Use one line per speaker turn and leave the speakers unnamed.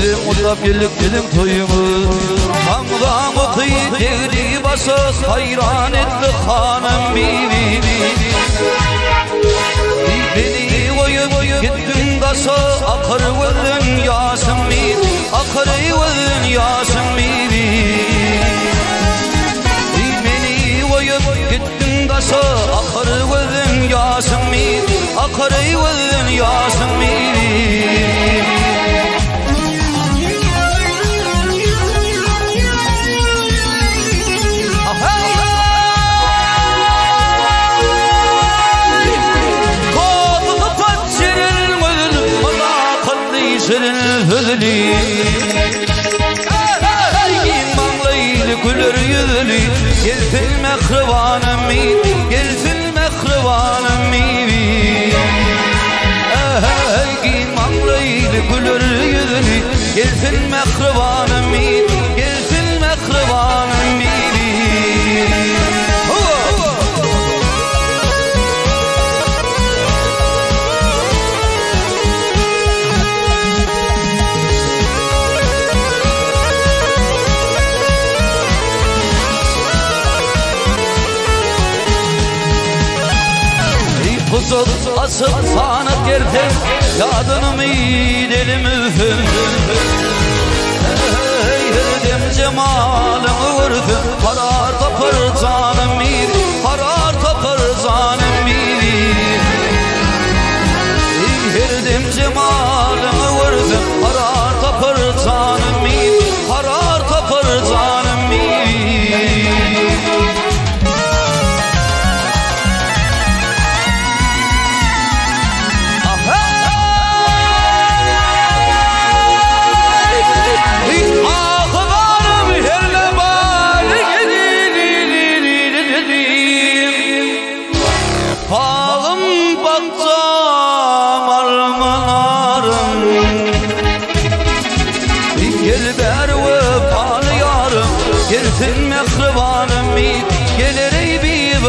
Dilim uçap gelip dilim toyumu Hamdan okuyup devri basız hayran etti hanım bibi Beni koyup gittin kasa akar vırdın Yasemin Akar vırdın Yasemin Beni koyup gittin kasa akar vırdın Yasemin Akar vırdın Yasemin Hızlı İmanlıylı gülür yüzlü Gelsin mekrivanım Gelsin mekrivanım İmanlıylı gülür yüzlü Gelsin mekrivanım Gelsin mekrivanım Kuzul asıl sanıp gerçek Yadını mı delim üfüm Herdim cemalımı vurdum Karar tapır canım bir Karar tapır canım bir Herdim cemalımı vurdum Karar tapır canım bir Karar tapır canım bir Gelsin mekrivanım gelir ey bir